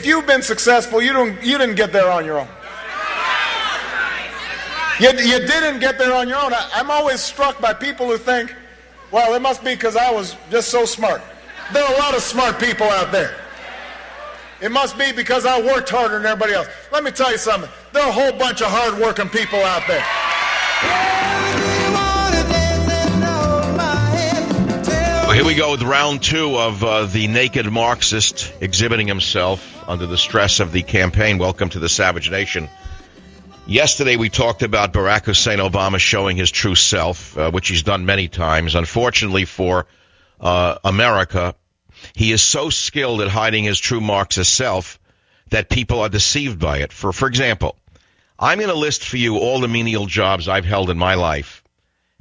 If you've been successful, you didn't get there on your own. You didn't get there on your own. I'm always struck by people who think, well, it must be because I was just so smart. There are a lot of smart people out there. It must be because I worked harder than everybody else. Let me tell you something. There are a whole bunch of hard-working people out there. Well, here we go with round two of the naked Marxist exhibiting himself under the stress of the campaign. Welcome to the Savage Nation. Yesterday we talked about Barack Hussein Obama showing his true self, which he's done many times. Unfortunately for America, he is so skilled at hiding his true Marxist self that people are deceived by it. For example, I'm going to list for you all the menial jobs I've held in my life,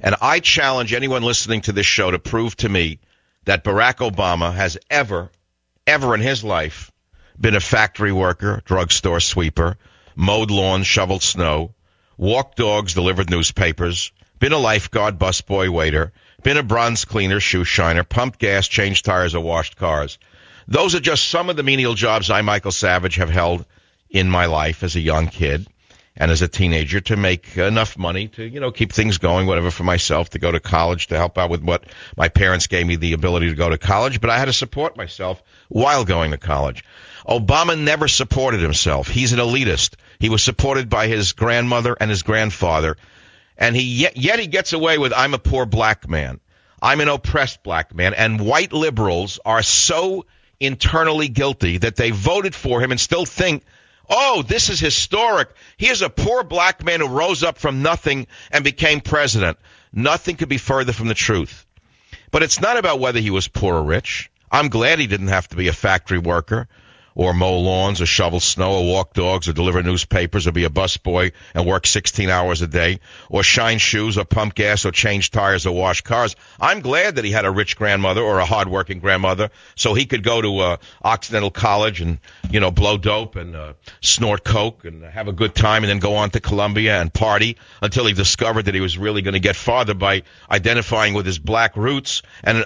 and I challenge anyone listening to this show to prove to me that Barack Obama has ever in his life been a factory worker, drugstore sweeper, mowed lawns, shoveled snow, walked dogs, delivered newspapers, been a lifeguard, busboy, waiter, been a bronze cleaner, shoe shiner, pumped gas, changed tires, or washed cars. Those are just some of the menial jobs I, Michael Savage, have held in my life as a young kid and as a teenager to make enough money to, keep things going, whatever, for myself, to go to college, to help out with what my parents gave me the ability to go to college, but I had to support myself while going to college. Obama never supported himself. He's an elitist. He was supported by his grandmother and his grandfather, and yet he gets away with, I'm a poor black man. I'm an oppressed black man, and white liberals are so internally guilty that they voted for him and still think, oh, this is historic. He is a poor black man who rose up from nothing and became president. Nothing could be further from the truth. But it's not about whether he was poor or rich. I'm glad he didn't have to be a factory worker or mow lawns or shovel snow or walk dogs or deliver newspapers or be a busboy and work 16 hours a day or shine shoes or pump gas or change tires or wash cars. I'm glad that he had a rich grandmother or a hardworking grandmother so he could go to Occidental College and, blow dope and snort coke and have a good time and then go on to Columbia and party until he discovered that he was really going to get farther by identifying with his black roots and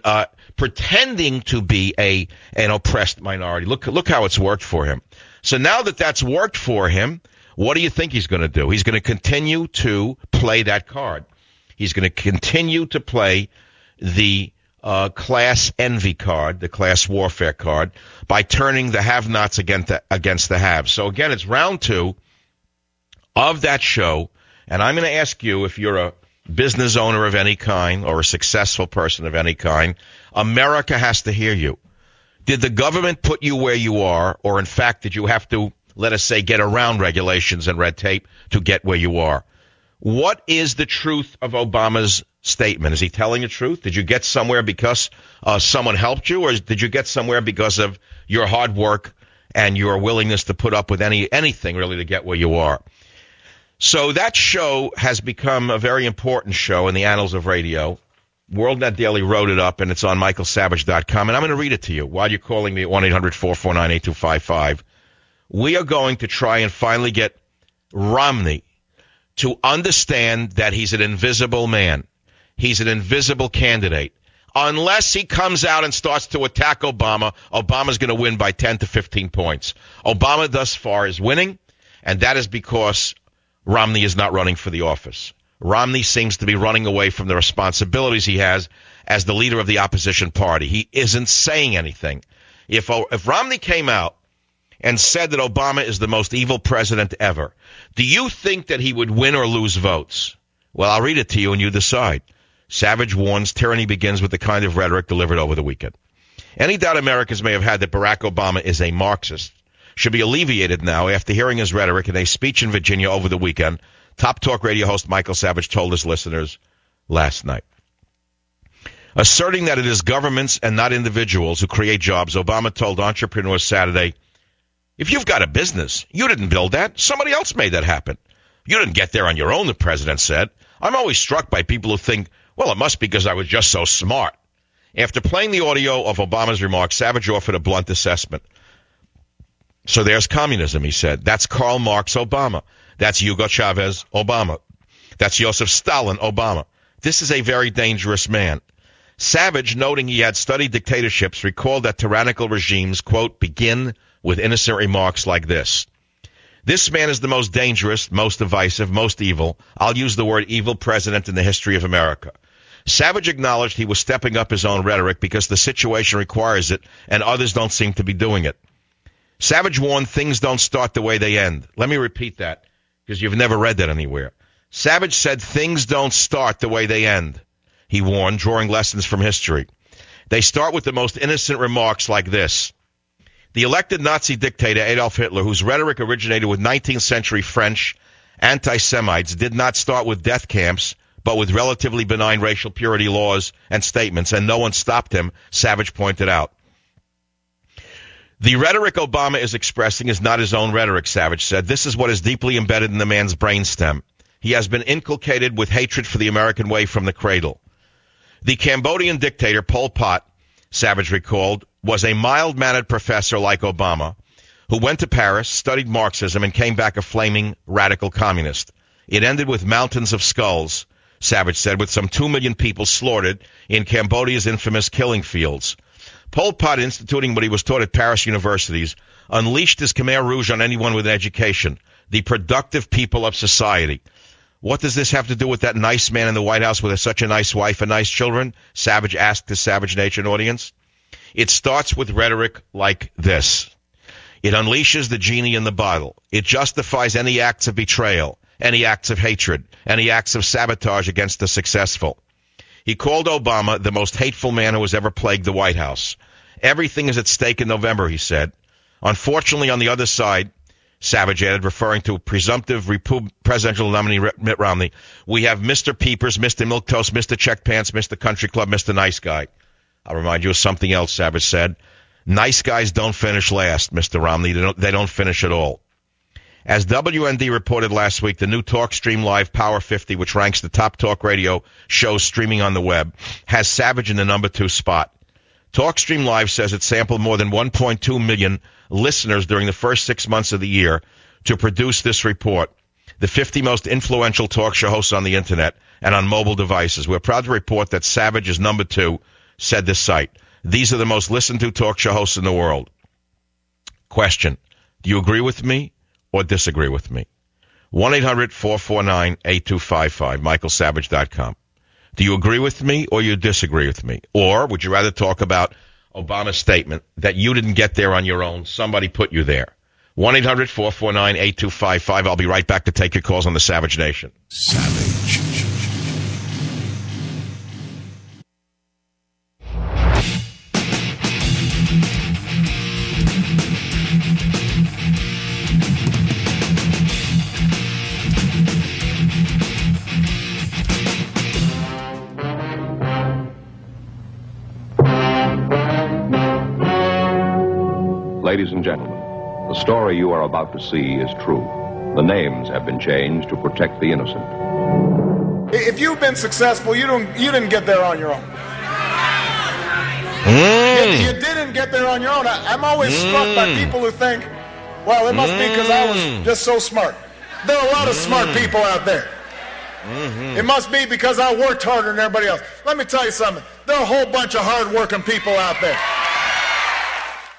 pretending to be an oppressed minority. Look how it's worked for him. So now that that's worked for him, what do you think he's going to do? He's going to continue to play that card. He's going to continue to play the class envy card, the class warfare card, by turning the have-nots against the haves. So again, it's round two of that show, and I'm going to ask you, if you're a business owner of any kind or a successful person of any kind, America has to hear you. Did the government put you where you are, or in fact, did you have to, let us say, get around regulations and red tape to get where you are? What is the truth of Obama's statement? Is he telling the truth? Did you get somewhere because someone helped you, or did you get somewhere because of your hard work and your willingness to put up with anything really to get where you are? So that show has become a very important show in the annals of radio. WorldNet Daily wrote it up, and it's on michaelsavage.com, and I'm going to read it to you while you're calling me at 1-800-449-8255. We are going to try and finally get Romney to understand that he's an invisible man. He's an invisible candidate. Unless he comes out and starts to attack Obama, Obama's going to win by 10 to 15 points. Obama thus far is winning, and that is because Romney is not running for the office. Romney seems to be running away from the responsibilities he has as the leader of the opposition party. He isn't saying anything. If Romney came out and said that Obama is the most evil president ever, do you think that he would win or lose votes? Well, I'll read it to you and you decide. Savage warns tyranny begins with the kind of rhetoric delivered over the weekend. Any doubt Americans may have had that Barack Obama is a Marxist should be alleviated now after hearing his rhetoric in a speech in Virginia over the weekend. Top Talk radio host Michael Savage told his listeners last night. Asserting that it is governments and not individuals who create jobs, Obama told entrepreneurs Saturday, if you've got a business, you didn't build that. Somebody else made that happen. You didn't get there on your own, the president said. I'm always struck by people who think, well, it must be because I was just so smart. After playing the audio of Obama's remarks, Savage offered a blunt assessment. So there's communism, he said. That's Karl Marx Obama. That's Hugo Chavez Obama. That's Joseph Stalin Obama. This is a very dangerous man. Savage, noting he had studied dictatorships, recalled that tyrannical regimes, quote, begin with innocent remarks like this. This man is the most dangerous, most divisive, most evil, I'll use the word evil, president in the history of America. Savage acknowledged he was stepping up his own rhetoric because the situation requires it and others don't seem to be doing it. Savage warned things don't start the way they end. Let me repeat that because you've never read that anywhere. Savage said things don't start the way they end. He warned, drawing lessons from history. They start with the most innocent remarks like this. The elected Nazi dictator Adolf Hitler, whose rhetoric originated with 19th century French anti-Semites, did not start with death camps, but with relatively benign racial purity laws and statements, and no one stopped him, Savage pointed out. The rhetoric Obama is expressing is not his own rhetoric, Savage said. This is what is deeply embedded in the man's brainstem. He has been inculcated with hatred for the American way from the cradle. The Cambodian dictator, Pol Pot, Savage recalled, was a mild-mannered professor like Obama who went to Paris, studied Marxism, and came back a flaming radical communist. It ended with mountains of skulls, Savage said, with some 2 million people slaughtered in Cambodia's infamous killing fields. Pol Pot, instituting what he was taught at Paris universities, unleashed his Khmer Rouge on anyone with an education, the productive people of society. What does this have to do with that nice man in the White House with such a nice wife and nice children? Savage asked his Savage Nation audience. It starts with rhetoric like this. It unleashes the genie in the bottle. It justifies any acts of betrayal, any acts of hatred, any acts of sabotage against the successful. He called Obama the most hateful man who has ever plagued the White House. Everything is at stake in November, he said. Unfortunately, on the other side, Savage added, referring to presumptive presidential nominee Mitt Romney, we have Mr. Peepers, Mr. Milquetoast, Mr. Check Pants, Mr. Country Club, Mr. Nice Guy. I'll remind you of something else Savage said. Nice guys don't finish last, Mr. Romney. They don't finish at all. As WND reported last week, the new TalkStream Live Power 50, which ranks the top talk radio shows streaming on the web, has Savage in the number 2 spot. TalkStream Live says it sampled more than 1.2 million listeners during the first 6 months of the year to produce this report. The 50 most influential talk show hosts on the Internet and on mobile devices. We're proud to report that Savage is number 2, said this site. These are the most listened to talk show hosts in the world. Question. Do you agree with me or disagree with me? 1-800-449-8255, michaelsavage.com. Do you agree with me or you disagree with me? Or would you rather talk about Obama's statement that you didn't get there on your own? Somebody put you there. 1-800-449-8255. I'll be right back to take your calls on the Savage Nation. Savage. Ladies and gentlemen, the story you are about to see is true. The names have been changed to protect the innocent. If you've been successful, you didn't get there on your own. You didn't get there on your own. I'm always struck by people who think, well, it must be because I was just so smart. There are a lot of smart people out there. It must be because I worked harder than everybody else. Let me tell you something. There are a whole bunch of hard-working people out there.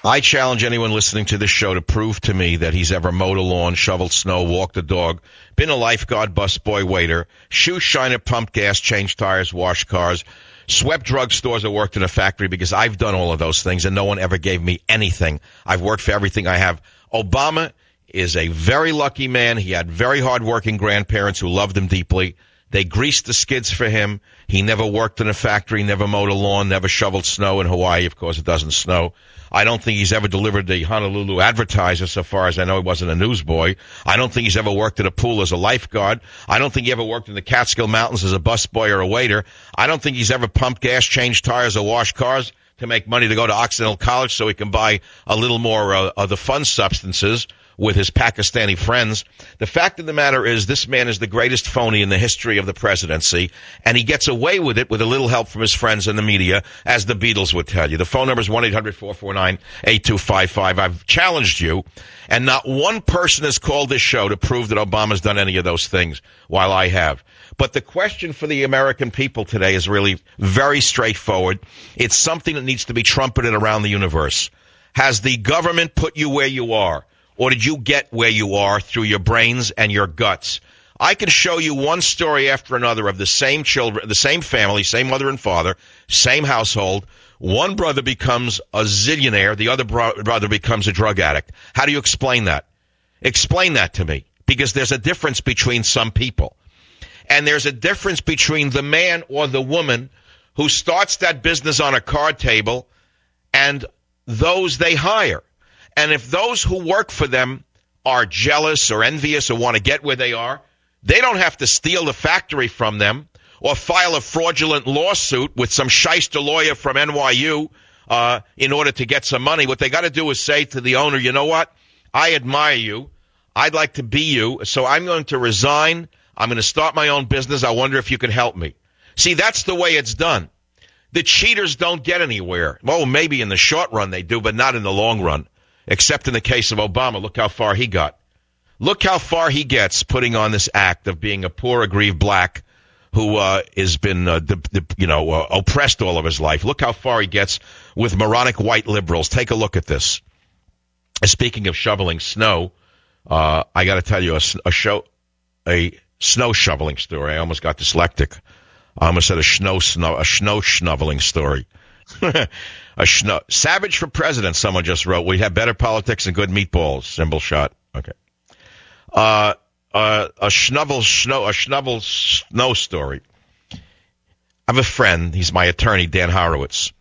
I challenge anyone listening to this show to prove to me that he's ever mowed a lawn, shoveled snow, walked a dog, been a lifeguard, busboy, waiter, shoe shiner, pumped gas, changed tires, washed cars, swept drugstores, or worked in a factory, because I've done all of those things and no one ever gave me anything. I've worked for everything I have. Obama is a very lucky man. He had very hardworking grandparents who loved him deeply. They greased the skids for him. He never worked in a factory, never mowed a lawn, never shoveled snow in Hawaii. Of course, it doesn't snow. I don't think he's ever delivered the Honolulu Advertiser, so far as I know. He wasn't a newsboy. I don't think he's ever worked at a pool as a lifeguard. I don't think he ever worked in the Catskill Mountains as a busboy or a waiter. I don't think he's ever pumped gas, changed tires, or washed cars to make money to go to Occidental College so he can buy a little more of the fun substances with his Pakistani friends. The fact of the matter is this man is the greatest phony in the history of the presidency, and he gets away with it with a little help from his friends in the media, as the Beatles would tell you. The phone number is 1-800-449-8255. I've challenged you, and not one person has called this show to prove that Obama's done any of those things, while I have. But the question for the American people today is really very straightforward. It's something that needs to be trumpeted around the universe. Has the government put you where you are? Or did you get where you are through your brains and your guts? I can show you one story after another of the same children, the same family, same mother and father, same household. One brother becomes a zillionaire. The other brother becomes a drug addict. How do you explain that? Explain that to me. Because there's a difference between some people. And there's a difference between the man or the woman who starts that business on a card table and those they hire. And if those who work for them are jealous or envious or want to get where they are, they don't have to steal the factory from them or file a fraudulent lawsuit with some shyster lawyer from NYU in order to get some money. What they got to do is say to the owner, you know what? I admire you. I'd like to be you, so I'm going to resign. I'm going to start my own business. I wonder if you can help me. See, that's the way it's done. The cheaters don't get anywhere. Well, maybe in the short run they do, but not in the long run, except in the case of Obama. Look how far he got. Look how far he gets putting on this act of being a poor, aggrieved black who has been, oppressed all of his life. Look how far he gets with moronic white liberals. Take a look at this. Speaking of shoveling snow, I got to tell you a snow shoveling story. I almost got dyslexic. I almost said a snow shoveling story. Savage for president, someone just wrote. We have better politics and good meatballs. Symbol shot. Okay. A snow story. I have a friend. He's my attorney, Dan Horowitz.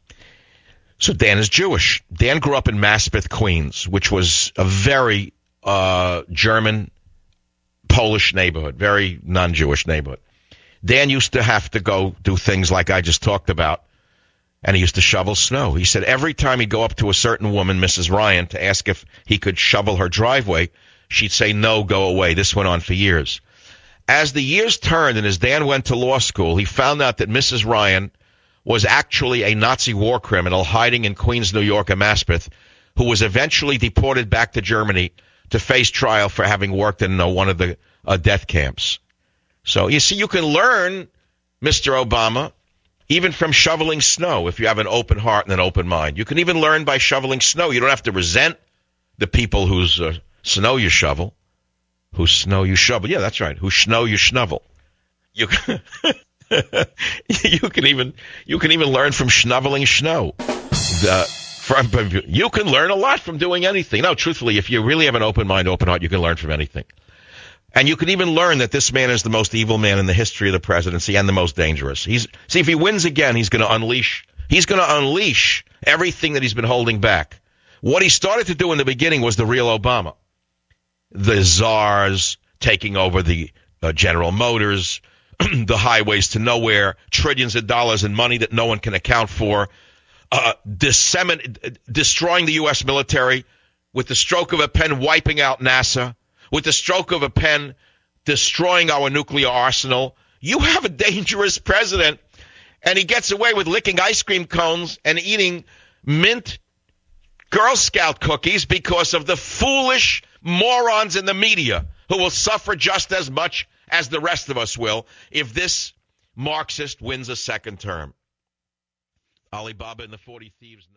So Dan is Jewish. Dan grew up in Maspeth, Queens, which was a very German, Polish neighborhood, very non-Jewish neighborhood. Dan used to have to go do things like I just talked about, and he used to shovel snow. He said every time he'd go up to a certain woman, Mrs. Ryan, to ask if he could shovel her driveway, she'd say, no, go away. This went on for years. As the years turned and as Dan went to law school, he found out that Mrs. Ryan was actually a Nazi war criminal hiding in Queens, New York, and Maspeth, who was eventually deported back to Germany to face trial for having worked in one of the death camps. So, you see, you can learn, Mr. Obama, even from shoveling snow if you have an open heart and an open mind. You can even learn by shoveling snow. You don't have to resent the people whose snow you shovel. Whose snow you shovel. Yeah, that's right. Whose snow you schnovel. You can, you can even learn from shoveling snow. You can learn a lot from doing anything. No, truthfully, if you really have an open mind, open heart, you can learn from anything. And you can even learn that this man is the most evil man in the history of the presidency and the most dangerous. See, if he wins again, he's going to unleash everything that he's been holding back. What he started to do in the beginning was the real Obama. The czars taking over the General Motors, the highways to nowhere, trillions of dollars in money that no one can account for, destroying the U.S. military with the stroke of a pen, wiping out NASA, with the stroke of a pen, destroying our nuclear arsenal. You have a dangerous president, and he gets away with licking ice cream cones and eating mint Girl Scout cookies because of the foolish morons in the media who will suffer just as much as the rest of us will if this Marxist wins a second term. Alibaba and the 40 Thieves.